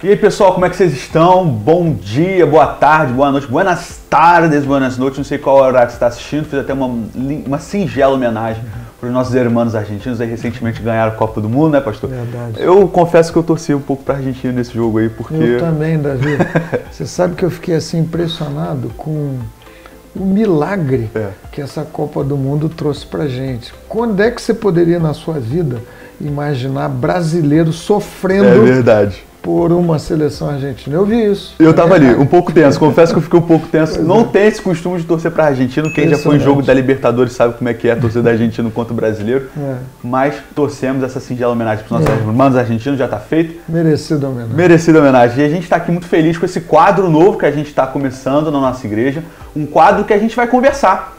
E aí pessoal, como é que vocês estão? Bom dia, boa tarde, boa noite, buenas tardes, buenas noites, não sei qual horário que você está assistindo, fiz até uma singela homenagem para os nossos irmãos argentinos, aí recentemente ganharam a Copa do Mundo, né, pastor? Verdade. Eu confesso que eu torci um pouco para a Argentina nesse jogo aí, porque... Eu também, Davi. Você sabe que eu fiquei assim impressionado com o milagre que essa Copa do Mundo trouxe pra gente. Quando é que você poderia na sua vida imaginar brasileiro sofrendo... É verdade. Por uma seleção argentina. Eu vi isso. Eu tava ali, um pouco tenso, confesso que eu fiquei um pouco tenso. Não tem esse costume de torcer pra Argentina. Quem já foi em jogo da Libertadores sabe como é que é a torcida da Argentina contra o brasileiro. Mas torcemos essa singela homenagem pros nossos irmãos argentinos, já tá feito. Merecida homenagem. Merecida homenagem. E a gente tá aqui muito feliz com esse quadro novo que a gente tá começando na nossa igreja. Um quadro que a gente vai conversar.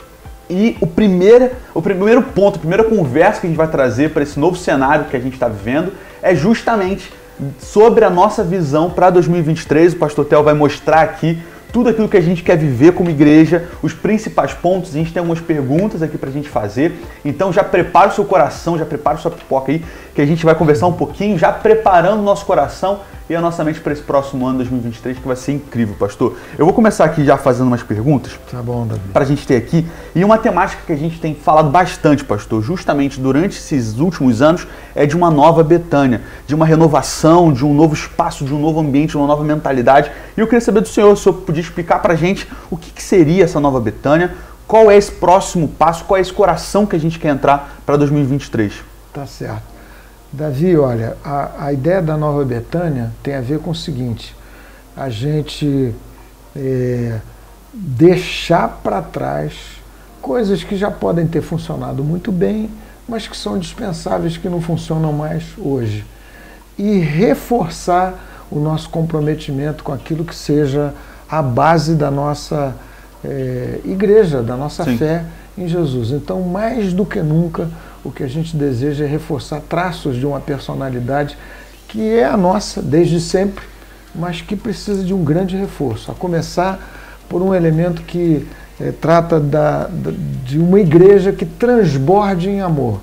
E o primeiro ponto, a primeira conversa que a gente vai trazer para esse novo cenário que a gente está vivendo é justamente sobre a nossa visão para 2023. O pastor Theo vai mostrar aqui tudo aquilo que a gente quer viver como igreja, os principais pontos. A gente tem algumas perguntas aqui para a gente fazer. Então já prepara o seu coração, já prepara a sua pipoca aí, que a gente vai conversar um pouquinho, já preparando o nosso coração e a nossa mente para esse próximo ano 2023, que vai ser incrível, pastor. Eu vou começar aqui já fazendo umas perguntas. Tá bom, Davi. Para a gente ter aqui. E uma temática que a gente tem falado bastante, pastor, justamente durante esses últimos anos, é de uma nova Betânia, de uma renovação, de um novo espaço, de um novo ambiente, de uma nova mentalidade. E eu queria saber do senhor, se o senhor podia explicar para a gente o que seria essa nova Betânia, qual é esse próximo passo, qual é esse coração que a gente quer entrar para 2023. Tá certo. Davi, olha, a ideia da Nova Betânia tem a ver com o seguinte: a gente deixar para trás coisas que já podem ter funcionado muito bem, mas que são dispensáveis, que não funcionam mais hoje, e reforçar o nosso comprometimento com aquilo que seja a base da nossa igreja, da nossa fé em Jesus. Então, mais do que nunca, o que a gente deseja é reforçar traços de uma personalidade que é a nossa desde sempre, mas que precisa de um grande reforço, a começar por um elemento que trata de uma igreja que transborde em amor.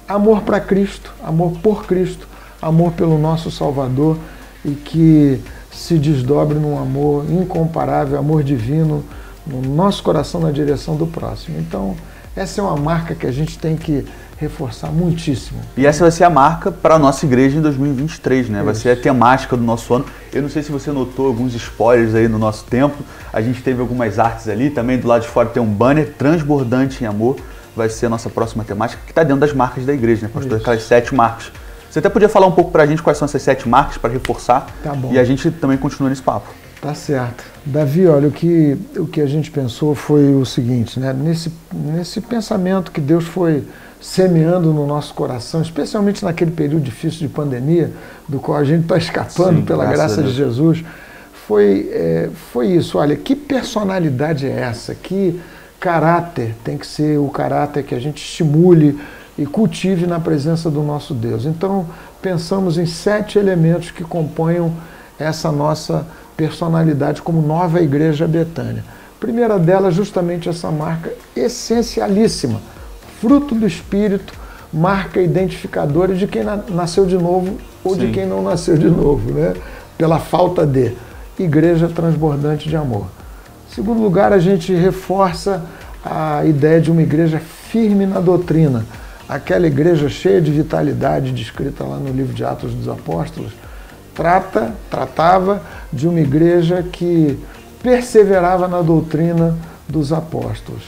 Amor para Cristo, amor por Cristo, amor pelo nosso Salvador, e que se desdobre num amor incomparável, amor divino, no nosso coração na direção do próximo. Então, essa é uma marca que a gente tem que reforçar muitíssimo. E essa vai ser a marca para a nossa igreja em 2023, né? Vai ser a temática do nosso ano. Eu não sei se você notou alguns spoilers aí no nosso templo. A gente teve algumas artes ali. Também do lado de fora tem um banner transbordante em amor. Vai ser a nossa próxima temática, que está dentro das marcas da igreja, né, pastor? Aquelas 7 marcas. Você até podia falar um pouco para a gente quais são essas 7 marcas para reforçar. Tá bom. E a gente também continua nesse papo. Tá certo. Davi, olha, o que a gente pensou foi o seguinte, né? Nesse pensamento que Deus foi semeando no nosso coração, especialmente naquele período difícil de pandemia, do qual a gente está escapando pela graça de Jesus, foi isso. Olha, que personalidade é essa? Que caráter tem que ser o caráter que a gente estimule e cultive na presença do nosso Deus. Então, pensamos em 7 elementos que compõem essa nossa personalidade como nova igreja Betânia. A primeira delas, justamente essa marca essencialíssima, fruto do Espírito, marca identificadora de quem nasceu de novo ou de quem não nasceu de novo, né? Pela falta de igreja transbordante de amor. Em segundo lugar, a gente reforça a ideia de uma igreja firme na doutrina, aquela igreja cheia de vitalidade descrita lá no livro de Atos dos Apóstolos. Tratava de uma igreja que perseverava na doutrina dos apóstolos.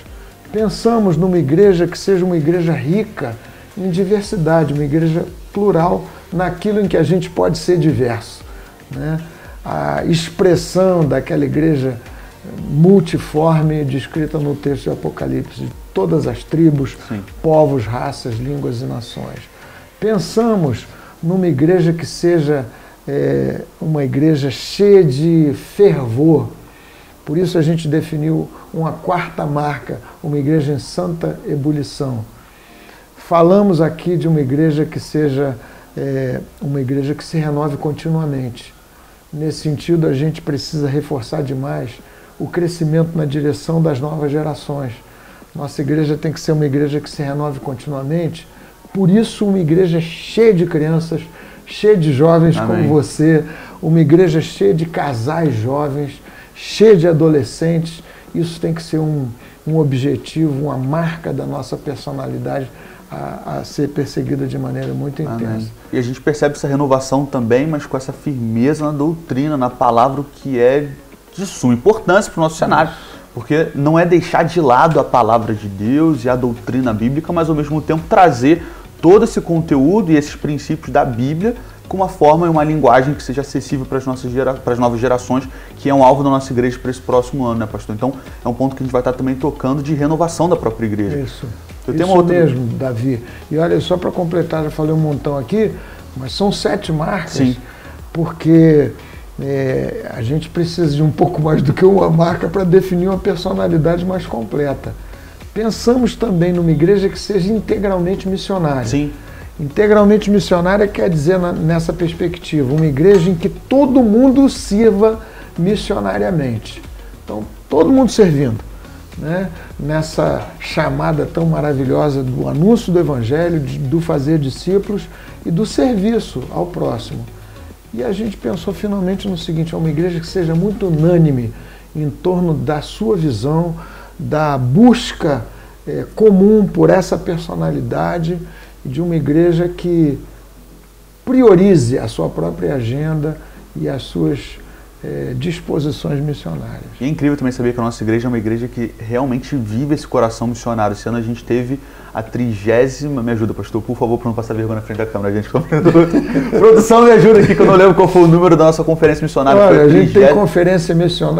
Pensamos numa igreja que seja uma igreja rica em diversidade, uma igreja plural naquilo em que a gente pode ser diverso, né? A expressão daquela igreja multiforme descrita no texto de Apocalipse, de todas as tribos, povos, raças, línguas e nações. Pensamos numa igreja que seja uma igreja cheia de fervor. Por isso a gente definiu uma 4ª marca, uma igreja em santa ebulição. Falamos aqui de uma igreja que seja uma igreja que se renove continuamente. Nesse sentido, a gente precisa reforçar demais o crescimento na direção das novas gerações. Nossa igreja tem que ser uma igreja que se renove continuamente, por isso uma igreja cheia de crianças, cheia de jovens como você, uma igreja cheia de casais jovens, cheia de adolescentes. Isso tem que ser um objetivo, uma marca da nossa personalidade a ser perseguida de maneira muito intensa. Amém. E a gente percebe essa renovação também, mas com essa firmeza na doutrina, na palavra, o que é de suma importância para o nosso cenário. Porque não é deixar de lado a palavra de Deus e a doutrina bíblica, mas ao mesmo tempo trazer todo esse conteúdo e esses princípios da Bíblia com uma forma e uma linguagem que seja acessível para as novas gerações, que é um alvo da nossa igreja para esse próximo ano, né, pastor? Então, é um ponto que a gente vai estar também tocando de renovação da própria igreja. Isso. Isso mesmo, Davi. E olha, só para completar, já falei um montão aqui, mas são 7 marcas. Sim. Porque a gente precisa de um pouco mais do que uma marca para definir uma personalidade mais completa. Pensamos também numa igreja que seja integralmente missionária. Sim. Integralmente missionária quer dizer, nessa perspectiva, uma igreja em que todo mundo sirva missionariamente. Então, todo mundo servindo, né? Nessa chamada tão maravilhosa do anúncio do Evangelho, do fazer discípulos e do serviço ao próximo. E a gente pensou finalmente no seguinte: é uma igreja que seja muito unânime em torno da sua visão, da busca comum por essa personalidade, e de uma igreja que priorize a sua própria agenda e as suas disposições missionárias. E é incrível também saber que a nossa igreja é uma igreja que realmente vive esse coração missionário. Esse ano a gente teve a 30ª... Me ajuda, pastor, por favor, para não passar vergonha na frente da câmera. A gente... Produção, me ajuda aqui, que eu não lembro qual foi o número da nossa conferência missionária. Olha, a gente tem conferência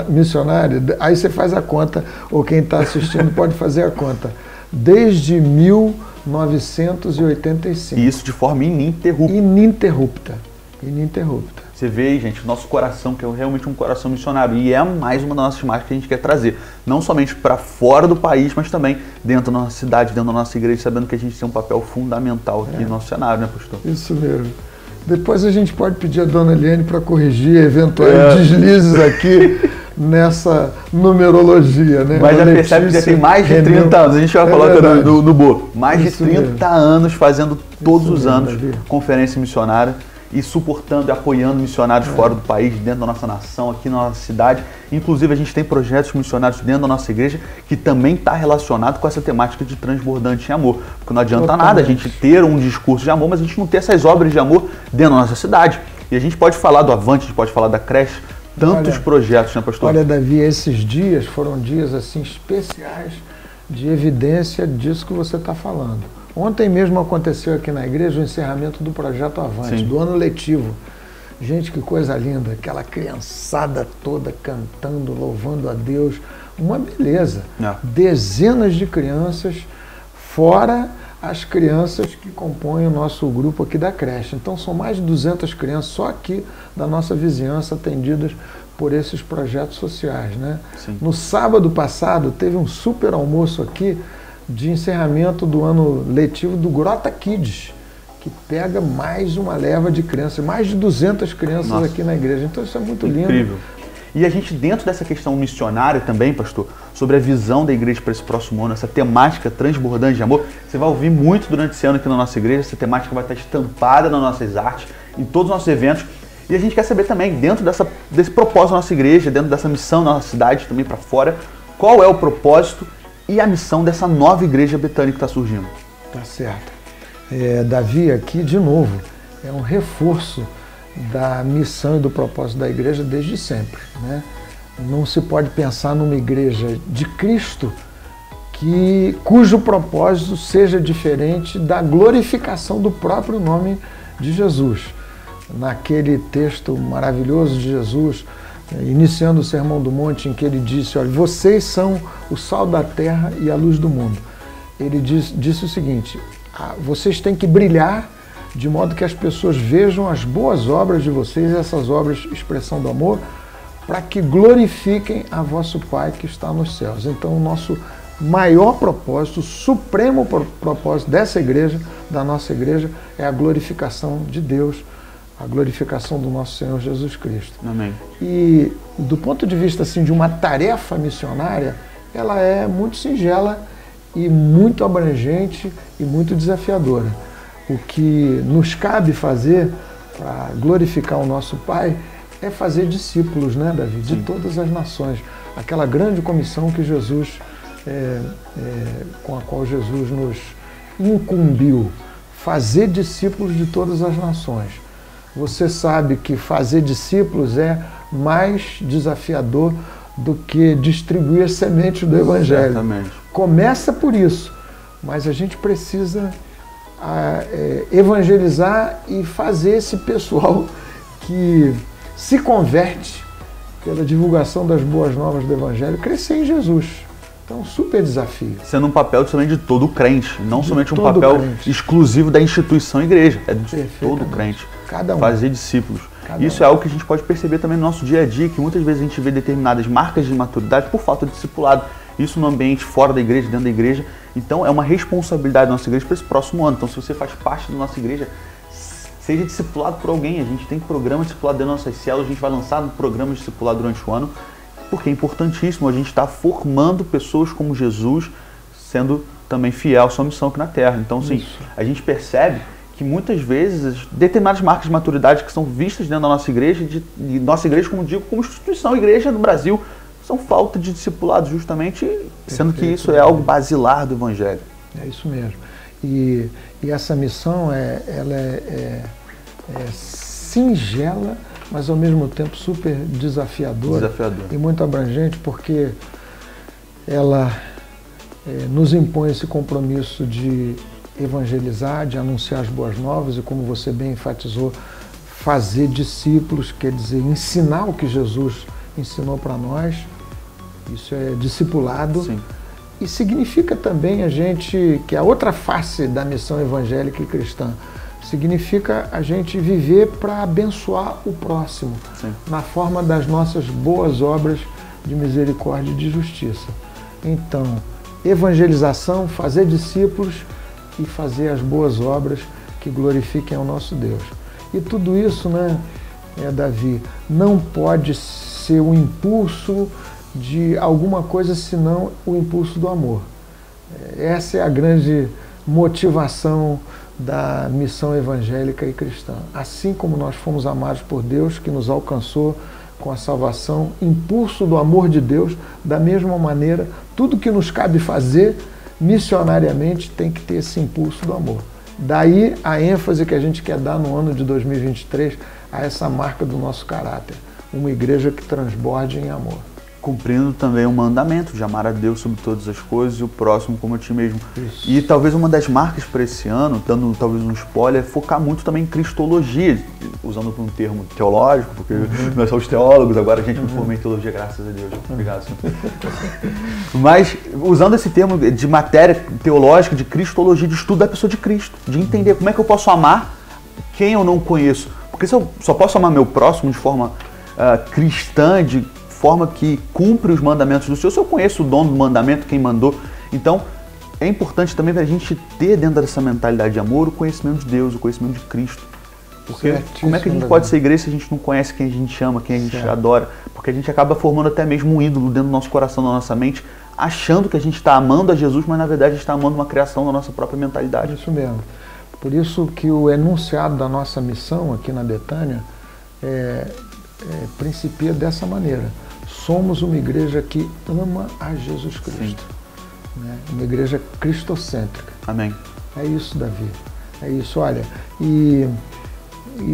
missionária, aí você faz a conta, ou quem está assistindo pode fazer a conta. Desde 1985. E isso de forma ininterrupta. Ininterrupta. Você vê aí, gente, o nosso coração, que é realmente um coração missionário. E é mais uma das nossas marcas que a gente quer trazer. Não somente para fora do país, mas também dentro da nossa cidade, dentro da nossa igreja, sabendo que a gente tem um papel fundamental aqui no nosso cenário, né, pastor? Isso mesmo. Depois a gente pode pedir a dona Eliane para corrigir eventuais deslizes aqui nessa numerologia, né? Mas já percebe que já tem mais de 30 anos, a gente vai colocar no Boa. Mais de 30 anos fazendo todos os anos conferência missionária e suportando e apoiando missionários fora do país, dentro da nossa nação, aqui na nossa cidade. Inclusive a gente tem projetos missionários dentro da nossa igreja que também está relacionado com essa temática de transbordante em amor. Porque não adianta nada a gente ter um discurso de amor, mas a gente não ter essas obras de amor dentro da nossa cidade. E a gente pode falar do Avante, a gente pode falar da creche, tantos projetos, né, pastor? Olha, Davi, esses dias foram dias assim especiais de evidência disso que você está falando. Ontem mesmo aconteceu aqui na igreja o encerramento do projeto Avante, do ano letivo. Gente, que coisa linda, aquela criançada toda cantando, louvando a Deus, uma beleza. Dezenas de crianças, fora as crianças que compõem o nosso grupo aqui da creche. Então são mais de 200 crianças só aqui da nossa vizinhança atendidas por esses projetos sociais, né? No sábado passado teve um super almoço aqui de encerramento do ano letivo do Grota Kids, que pega mais uma leva de crianças, mais de 200 crianças aqui na igreja. Então isso é muito lindo. Incrível. E a gente, dentro dessa questão missionária também, pastor, sobre a visão da igreja para esse próximo ano, essa temática transbordante de amor, você vai ouvir muito durante esse ano aqui na nossa igreja, essa temática vai estar estampada nas nossas artes, em todos os nossos eventos. E a gente quer saber também, dentro desse propósito da nossa igreja, dentro dessa missão da nossa cidade, também para fora, qual é o propósito e a missão dessa nova igreja betânica que está surgindo. Tá certo. Davi, aqui de novo, é um reforço da missão e do propósito da igreja desde sempre, né? Não se pode pensar numa igreja de Cristo cujo propósito seja diferente da glorificação do próprio nome de Jesus. Naquele texto maravilhoso de Jesus, iniciando o Sermão do Monte, em que ele disse: olha, vocês são o sal da terra e a luz do mundo. Ele disse o seguinte: vocês têm que brilhar de modo que as pessoas vejam as boas obras de vocês, essas obras, expressão do amor, para que glorifiquem a vosso Pai que está nos céus. Então, o nosso maior propósito, o supremo propósito dessa igreja, da nossa igreja, é a glorificação de Deus, a glorificação do nosso Senhor Jesus Cristo. Amém. E do ponto de vista assim, de uma tarefa missionária, ela é muito singela e muito abrangente e muito desafiadora. O que nos cabe fazer para glorificar o nosso Pai é fazer discípulos, né, Davi? De todas as nações. Aquela grande comissão que Jesus, com a qual Jesus nos incumbiu. Fazer discípulos de todas as nações. Você sabe que fazer discípulos é mais desafiador do que distribuir as sementes do Evangelho. Exatamente. Começa por isso, mas a gente precisa evangelizar e fazer esse pessoal que se converte pela divulgação das boas novas do Evangelho crescer em Jesus. Então, super desafio. Sendo um papel também de todo crente, não somente um papel exclusivo da instituição igreja, é de todo crente. Cada um. Fazer discípulos. Isso é algo que a gente pode perceber também no nosso dia a dia, que muitas vezes a gente vê determinadas marcas de maturidade por falta de discipulado. Isso no ambiente fora da igreja, dentro da igreja. Então, é uma responsabilidade da nossa igreja para esse próximo ano. Então, se você faz parte da nossa igreja, seja discipulado por alguém. A gente tem programa de discipulado dentro das nossas células, a gente vai lançar um programa de discipulado durante o ano, porque é importantíssimo a gente estar formando pessoas como Jesus, sendo também fiel à sua missão aqui na Terra. Então, sim, a gente percebe que muitas vezes determinadas marcas de maturidade que são vistas dentro da nossa igreja, e nossa igreja, como digo, como instituição igreja no Brasil, são falta de discipulado, justamente, sendo que isso é algo basilar do Evangelho. É isso mesmo. E essa missão ela é singela, mas ao mesmo tempo super desafiadora. E muito abrangente, porque ela nos impõe esse compromisso de evangelizar, de anunciar as boas novas e, como você bem enfatizou, fazer discípulos, quer dizer, ensinar o que Jesus ensinou para nós. Isso é discipulado. Sim. E significa também a gente, que é a outra face da missão evangélica e cristã, significa a gente viver para abençoar o próximo, na forma das nossas boas obras de misericórdia e de justiça. Então, evangelização, fazer discípulos e fazer as boas obras que glorifiquem ao nosso Deus. E tudo isso, né, Davi, não pode ser um impulso de alguma coisa senão o impulso do amor. Essa é a grande motivação da missão evangélica e cristã. Assim como nós fomos amados por Deus, que nos alcançou com a salvação, impulso do amor de Deus, da mesma maneira, tudo que nos cabe fazer missionariamente tem que ter esse impulso do amor. Daí a ênfase que a gente quer dar no ano de 2023 a essa marca do nosso caráter, uma igreja que transborde em amor. Cumprindo também o mandamento de amar a Deus sobre todas as coisas e o próximo como a ti mesmo. Isso. E talvez uma das marcas para esse ano, dando talvez um spoiler, é focar muito também em cristologia, usando um termo teológico, porque nós somos teólogos, agora a gente me formou em teologia, graças a Deus. Obrigado, senhor. Mas usando esse termo de matéria teológica, de cristologia, de estudo da pessoa de Cristo, de entender como é que eu posso amar quem eu não conheço. Porque se eu só posso amar meu próximo de forma cristã, de forma que cumpre os mandamentos do Senhor, se eu conheço o dono do mandamento, quem mandou. Então, é importante também para a gente ter dentro dessa mentalidade de amor o conhecimento de Deus, o conhecimento de Cristo. Porque como é que a gente pode ser igreja se a gente não conhece quem a gente ama, quem a gente adora? Porque a gente acaba formando até mesmo um ídolo dentro do nosso coração, da nossa mente, achando que a gente está amando a Jesus, mas na verdade a gente está amando uma criação da nossa própria mentalidade. Isso mesmo. Por isso que o enunciado da nossa missão aqui na Betânia principia dessa maneira. Somos uma igreja que ama a Jesus Cristo. Né? Uma igreja cristocêntrica. Amém. É isso, Davi. É isso. Olha, e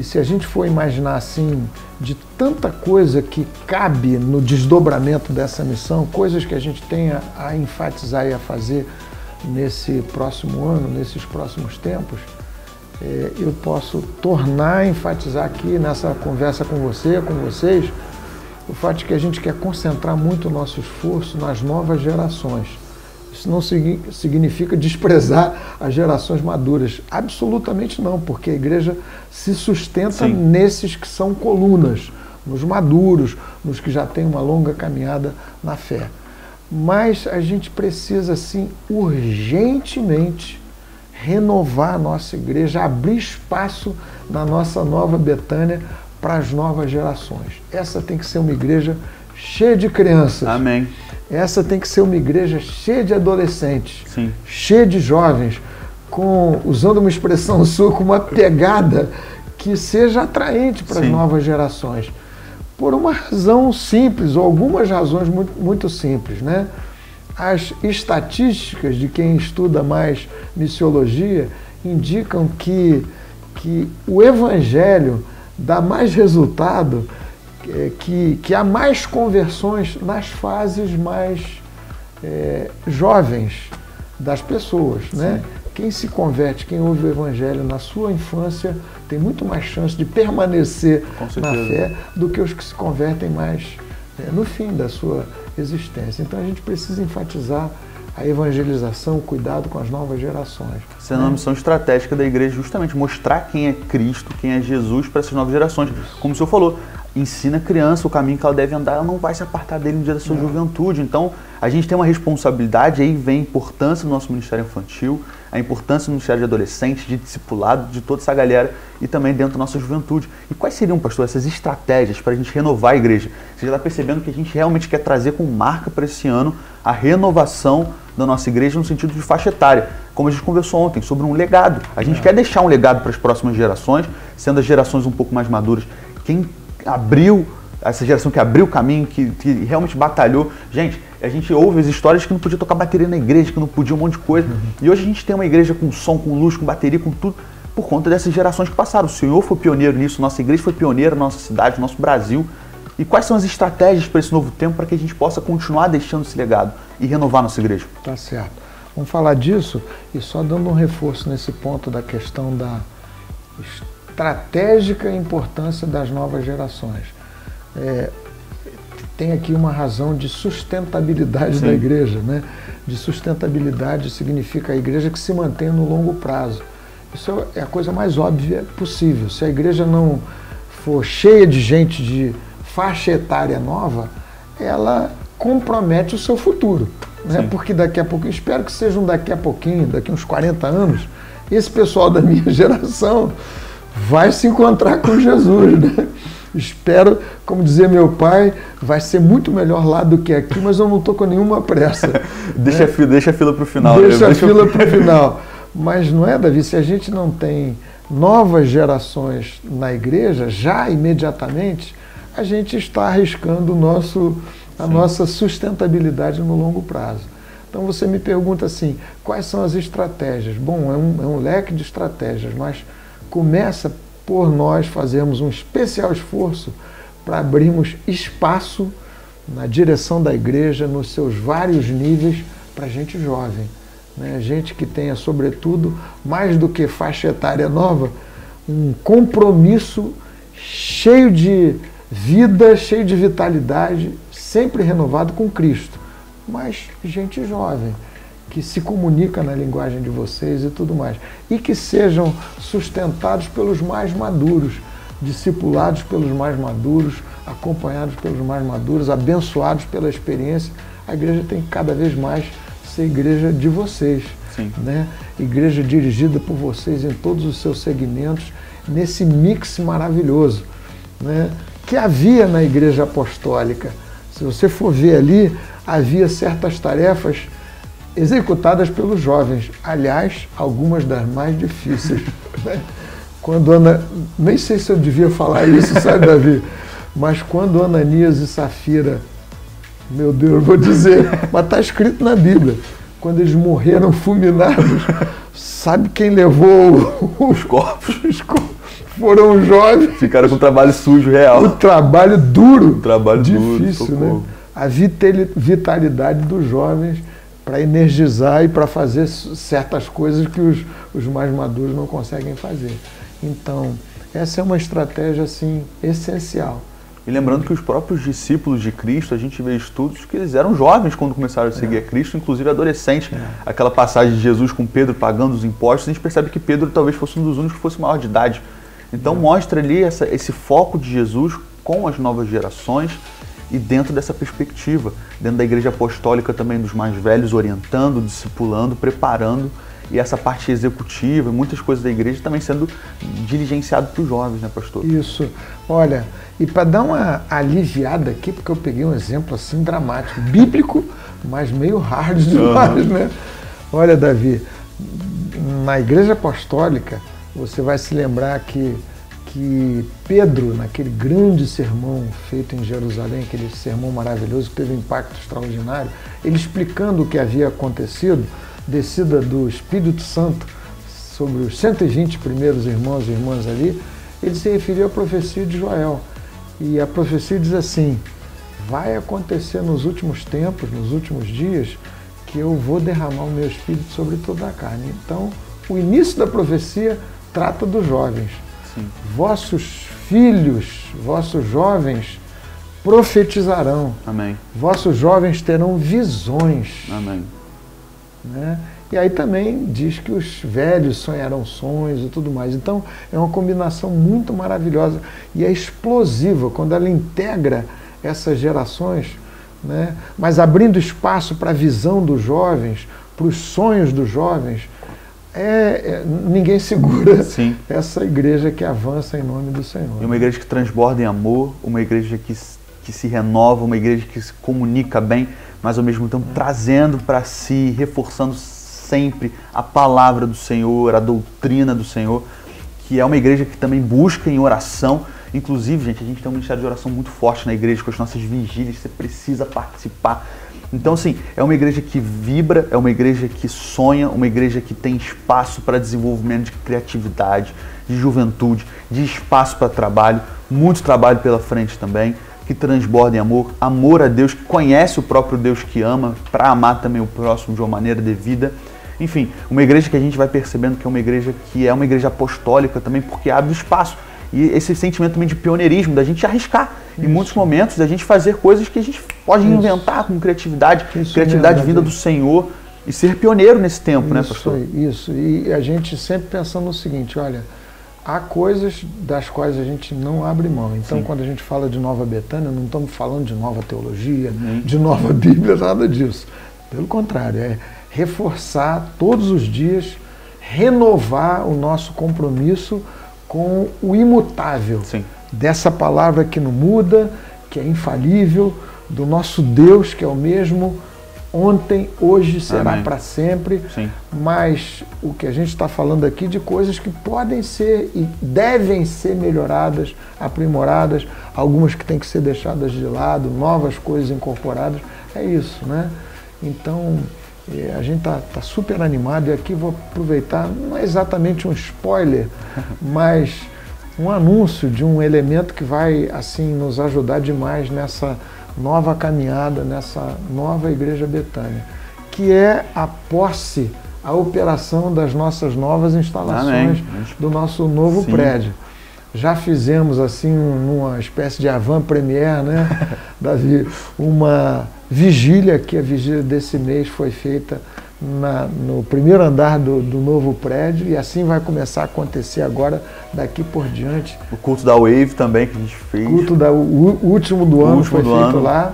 se a gente for imaginar assim, de tanta coisa que cabe no desdobramento dessa missão, coisas que a gente tem a enfatizar e a fazer nesse próximo ano, nesses próximos tempos, eu posso tornar a enfatizar aqui nessa conversa com você, com vocês, o fato de que a gente quer concentrar muito o nosso esforço nas novas gerações. Isso não significa desprezar as gerações maduras. Absolutamente não, porque a igreja se sustenta nesses que são colunas, nos maduros, nos que já têm uma longa caminhada na fé. Mas a gente precisa, sim, urgentemente renovar a nossa igreja, abrir espaço na nossa nova Betânia para as novas gerações. Essa tem que ser uma igreja cheia de crianças. Amém. Essa tem que ser uma igreja cheia de adolescentes, Sim. cheia de jovens, usando uma expressão sua, com uma pegada que seja atraente para as novas gerações. Por uma razão simples, ou algumas razões muito simples, né? As estatísticas de quem estuda mais missiologia indicam que o Evangelho dá mais resultado, que há mais conversões nas fases mais jovens das pessoas, né? Quem se converte, quem ouve o Evangelho na sua infância, tem muito mais chance de permanecer na fé do que os que se convertem mais no fim da sua existência. Então a gente precisa enfatizar a evangelização, o cuidado com as novas gerações. Essa é uma missão estratégica da igreja, justamente mostrar quem é Cristo, quem é Jesus para essas novas gerações. Como o senhor falou, ensina a criança o caminho que ela deve andar, ela não vai se apartar dele no dia da sua juventude. Então, a gente tem uma responsabilidade, aí vem a importância do nosso ministério infantil, a importância do ministério de adolescentes, de discipulado, de toda essa galera e também dentro da nossa juventude. E quais seriam, pastor, essas estratégias para a gente renovar a igreja? Você já está percebendo que a gente realmente quer trazer como marca para esse ano a renovação da nossa igreja no sentido de faixa etária, como a gente conversou ontem, sobre um legado. A gente quer deixar um legado para as próximas gerações, sendo as gerações um pouco mais maduras. Quem abriu, essa geração que abriu o caminho, que realmente batalhou. Gente, a gente ouve as histórias que não podia tocar bateria na igreja, que não podia um monte de coisa. E hoje a gente tem uma igreja com som, com luz, com bateria, com tudo, por conta dessas gerações que passaram. O Senhor foi pioneiro nisso, nossa igreja foi pioneira na nossa cidade, no nosso Brasil. E quais são as estratégias para esse novo tempo para que a gente possa continuar deixando esse legado e renovar nossa igreja? Tá certo. Vamos falar disso e só dando um reforço nesse ponto da questão da estratégica importância das novas gerações. Tem aqui uma razão de sustentabilidade da igreja, né? De sustentabilidade significa a igreja que se mantém no longo prazo. Isso é a coisa mais óbvia possível. Se a igreja não for cheia de gente de faixa etária nova, ela compromete o seu futuro, né? Porque daqui a pouco, espero que sejam daqui a pouquinho, daqui a uns 40 anos, esse pessoal da minha geração vai se encontrar com Jesus, né? Espero, como dizia meu pai, vai ser muito melhor lá do que aqui, mas eu não estou com nenhuma pressa. Deixa a fila para o final. Deixa a fila para o final. Mas não é, Davi, se a gente não tem novas gerações na igreja, já imediatamente, a gente está arriscando a nossa sustentabilidade no longo prazo. Então você me pergunta assim, quais são as estratégias? Bom, é um leque de estratégias, mas começa por nós fazermos um especial esforço para abrirmos espaço na direção da igreja, nos seus vários níveis, para gente jovem, né? Gente que tenha, sobretudo, mais do que faixa etária nova, um compromisso cheio de vida, cheio de vitalidade, sempre renovado com Cristo, mas gente jovem, que se comunica na linguagem de vocês e tudo mais, e que sejam sustentados pelos mais maduros, discipulados pelos mais maduros, acompanhados pelos mais maduros, abençoados pela experiência. A igreja tem que cada vez mais ser igreja de vocês, né? Igreja dirigida por vocês em todos os seus segmentos, nesse mix maravilhoso, né? Que havia na igreja apostólica. Se você for ver ali, havia certas tarefas executadas pelos jovens, aliás, algumas das mais difíceis. Né? Quando nem sei se eu devia falar isso, sabe, Davi? Mas quando Ananias e Safira, meu Deus, eu vou dizer, mas está escrito na Bíblia, quando eles morreram fulminados, sabe quem levou os corpos? Foram os jovens. Ficaram com o trabalho sujo, real. O trabalho duro, difícil, duro, né? A vitalidade dos jovens para energizar e para fazer certas coisas que os mais maduros não conseguem fazer. Então, essa é uma estratégia, assim, essencial. E lembrando que os próprios discípulos de Cristo, a gente vê estudos que eles eram jovens quando começaram a seguir a Cristo, inclusive adolescentes. Aquela passagem de Jesus com Pedro pagando os impostos, a gente percebe que Pedro talvez fosse um dos únicos que fosse maior de idade. Então mostra ali esse foco de Jesus com as novas gerações e dentro dessa perspectiva, dentro da igreja apostólica também dos mais velhos, orientando, discipulando, preparando, e essa parte executiva, muitas coisas da igreja também sendo diligenciado para os jovens, né, pastor? Isso. Olha, e para dar uma aliviada aqui, porque eu peguei um exemplo assim dramático, bíblico, mas meio hard demais, né? Olha, Davi, na igreja apostólica, você vai se lembrar que que Pedro, naquele grande sermão feito em Jerusalém, aquele sermão maravilhoso que teve um impacto extraordinário, ele explicando o que havia acontecido, descida do Espírito Santo sobre os 120 primeiros irmãos e irmãs ali, ele se referiu à profecia de Joel. E a profecia diz assim: vai acontecer nos últimos tempos, nos últimos dias, que eu vou derramar o meu Espírito sobre toda a carne. Então, o início da profecia trata dos jovens. Sim. Vossos filhos, vossos jovens profetizarão. Amém. Vossos jovens terão visões. Amém. Né? E aí também diz que os velhos sonharão sonhos e tudo mais. Então, é uma combinação muito maravilhosa e é explosiva quando ela integra essas gerações, né? Mas abrindo espaço para a visão dos jovens, para os sonhos dos jovens. Ninguém segura Sim. essa igreja que avança em nome do Senhor. E uma igreja que transborda em amor, uma igreja que se renova, uma igreja que se comunica bem, mas ao mesmo tempo trazendo para si, reforçando sempre a palavra do Senhor, a doutrina do Senhor, que é uma igreja que também busca em oração. Inclusive, gente, a gente tem um ministério de oração muito forte na igreja, com as nossas vigílias, você precisa participar. Então, assim, é uma igreja que vibra, é uma igreja que sonha, uma igreja que tem espaço para desenvolvimento de criatividade, de juventude, de espaço para trabalho, muito trabalho pela frente também, que transborda em amor, amor a Deus, que conhece o próprio Deus que ama, para amar também o próximo de uma maneira devida. Enfim, uma igreja que a gente vai percebendo que é uma igreja apostólica também, porque abre espaço. E esse sentimento também de pioneirismo, da gente arriscar. Em muitos momentos, da gente fazer coisas que a gente pode inventar com criatividade, criatividade vinda do Senhor, e ser pioneiro nesse tempo, né, pastor? Isso, e a gente sempre pensando no seguinte: olha, há coisas das quais a gente não abre mão. Então, sim, quando a gente fala de Nova Betânia, não estamos falando de nova teologia, de nova Bíblia, nada disso. Pelo contrário, é reforçar todos os dias, renovar o nosso compromisso com o imutável, sim, dessa palavra que não muda, que é infalível, do nosso Deus que é o mesmo ontem, hoje, será para sempre. Sim. Mas o que a gente está falando aqui de coisas que podem ser e devem ser melhoradas, aprimoradas, algumas que têm que ser deixadas de lado, novas coisas incorporadas, é isso, né? Então, a gente está super animado, e aqui vou aproveitar, não é exatamente um spoiler, mas um anúncio de um elemento que vai assim nos ajudar demais nessa nova caminhada, nessa nova Igreja Betânia, que é a posse, a operação das nossas novas instalações, do nosso novo prédio. Já fizemos assim uma espécie de avant-première, né, Davi? Uma vigília, que a vigília desse mês foi feita no primeiro andar do novo prédio, e assim vai começar a acontecer agora, daqui por diante. O culto da Wave também que a gente fez. O último do ano foi feito lá.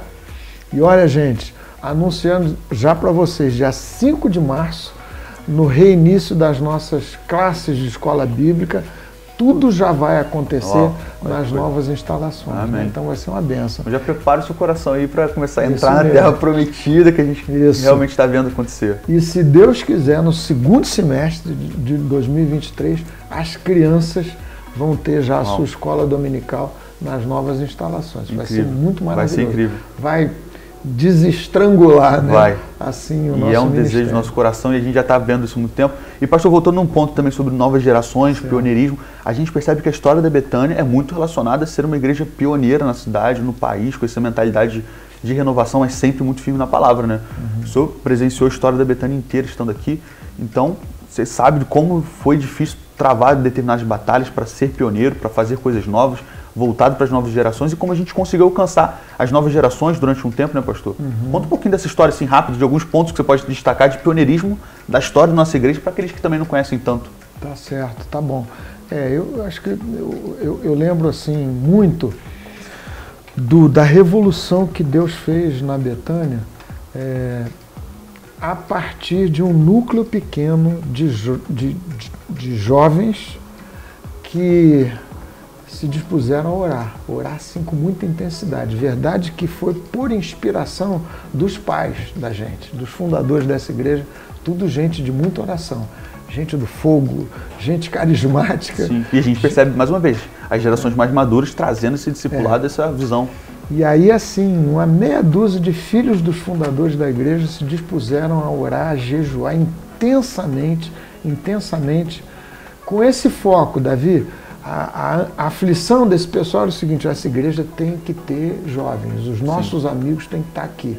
E olha, gente, anunciando já para vocês, dia 5 de março, no reinício das nossas classes de escola bíblica, tudo já vai acontecer nas novas instalações. Né? Então vai ser uma bênção. Já prepara o seu coração aí para começar a entrar na terra prometida que a gente realmente está vendo acontecer. E se Deus quiser, no segundo semestre de 2023, as crianças vão ter já a sua escola dominical nas novas instalações. Vai ser muito maravilhoso. Vai ser incrível. Vai desestrangular, né? Vai. Assim, o nosso E é um ministério. desejo do nosso coração, e a gente já está vendo isso há muito tempo. E pastor, voltando num ponto também sobre novas gerações, pioneirismo, a gente percebe que a história da Betânia é muito relacionada a ser uma igreja pioneira na cidade, no país, com essa mentalidade de renovação, mas sempre muito firme na palavra, né? O senhor presenciou a história da Betânia inteira estando aqui, então você sabe de como foi difícil travar determinadas batalhas para ser pioneiro, para fazer coisas novas, voltado para as novas gerações, e como a gente conseguiu alcançar as novas gerações durante um tempo, né, pastor? Conta um pouquinho dessa história, assim, rápido, de alguns pontos que você pode destacar de pioneirismo da história da nossa igreja, para aqueles que também não conhecem tanto. Tá certo, tá bom. Eu acho que eu lembro, assim, muito da revolução que Deus fez na Betânia, a partir de um núcleo pequeno de jovens que se dispuseram a orar assim com muita intensidade. Verdade que foi por inspiração dos pais da gente, dos fundadores dessa igreja, tudo gente de muita oração. gente do fogo, gente carismática. Sim. E a gente percebe, mais uma vez, as gerações mais maduras trazendo esse discipulado, essa visão. E aí, assim, uma meia dúzia de filhos dos fundadores da igreja se dispuseram a orar, a jejuar intensamente, com esse foco, Davi. A aflição desse pessoal era o seguinte: essa igreja tem que ter jovens, os nossos amigos têm que estar aqui.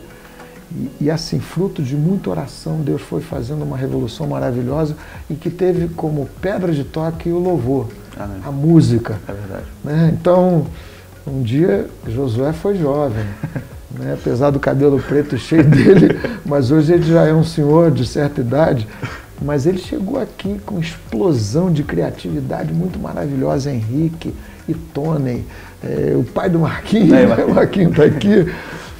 E assim, fruto de muita oração, Deus foi fazendo uma revolução maravilhosa e que teve como pedra de toque o louvor, Amém. A música. É verdade. Né? Então, um dia Josué foi jovem, né? Apesar do cabelo preto cheio dele, mas hoje ele já é um senhor de certa idade. Mas ele chegou aqui com explosão de criatividade muito maravilhosa. Henrique e Tony, o pai do Marquinhos, o Marquinhos está aqui.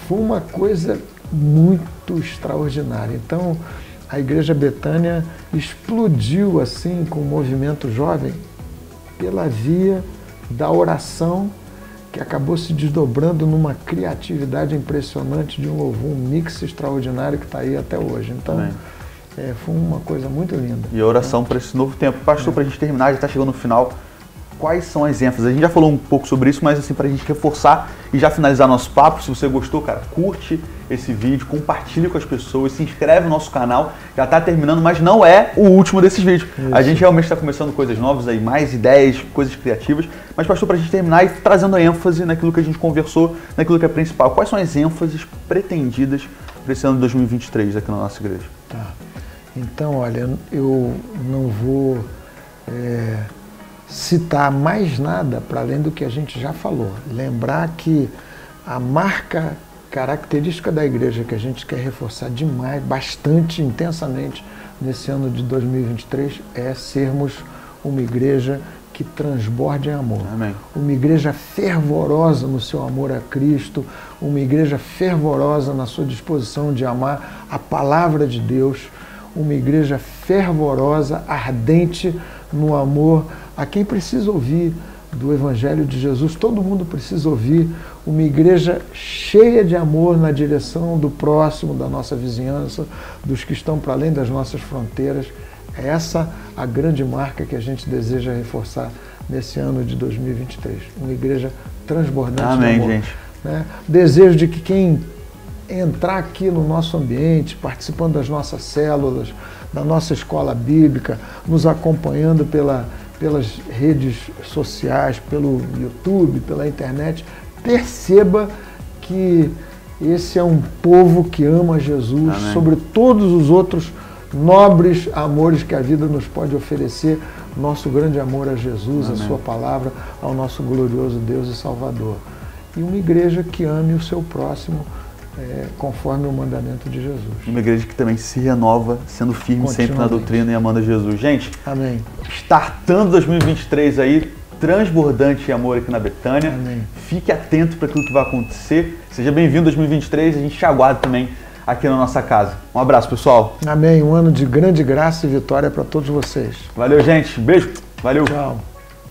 Foi uma coisa muito extraordinária. Então, a Igreja Betânia explodiu assim com o movimento jovem pela via da oração, que acabou se desdobrando numa criatividade impressionante de um louvor, um mix extraordinário que está aí até hoje. Então, foi uma coisa muito linda. E a oração para esse novo tempo. Pastor, para a gente terminar, já está chegando no final, quais são as ênfases? A gente já falou um pouco sobre isso, mas assim, para a gente reforçar e já finalizar nosso papo, se você gostou, cara, curte esse vídeo, compartilhe com as pessoas, se inscreve no nosso canal, já está terminando, mas não é o último desses vídeos. Isso. A gente realmente está começando coisas novas aí, mais ideias, coisas criativas, mas pastor, para a gente terminar e trazendo ênfase naquilo que a gente conversou, naquilo que é principal, quais são as ênfases pretendidas para esse ano de 2023 aqui na nossa igreja? Tá. Então, olha, eu não vou citar mais nada para além do que a gente já falou. Lembrar que a marca característica da igreja que a gente quer reforçar demais, bastante intensamente nesse ano de 2023 é sermos uma igreja que transborde em amor. Amém. Uma igreja fervorosa no seu amor a Cristo, uma igreja fervorosa na sua disposição de amar a palavra de Deus, uma igreja fervorosa, ardente no amor a quem precisa ouvir do Evangelho de Jesus. Todo mundo precisa ouvir. Uma igreja cheia de amor na direção do próximo, da nossa vizinhança, dos que estão para além das nossas fronteiras. É essa a grande marca que a gente deseja reforçar nesse ano de 2023. Uma igreja transbordante Amém, de amor. Gente. Né? Desejo de que quem entrar aqui no nosso ambiente, participando das nossas células, da nossa escola bíblica, nos acompanhando pelas redes sociais, pelo YouTube, pela internet, perceba que esse é um povo que ama Jesus. Amém. Sobre todos os outros nobres amores que a vida nos pode oferecer, nosso grande amor a Jesus, Amém. A sua palavra, ao nosso glorioso Deus e Salvador. E uma igreja que ame o seu próximo, conforme o mandamento de Jesus. Uma igreja que também se renova, sendo firme sempre na doutrina e amando a Jesus. Gente, Amém. Startando 2023 aí, transbordante em amor aqui na Betânia. Amém. Fique atento para aquilo que vai acontecer. Seja bem-vindo 2023, a gente te aguarda também aqui na nossa casa. Um abraço, pessoal. Amém. Um ano de grande graça e vitória para todos vocês. Valeu, gente. Beijo. Valeu. Tchau.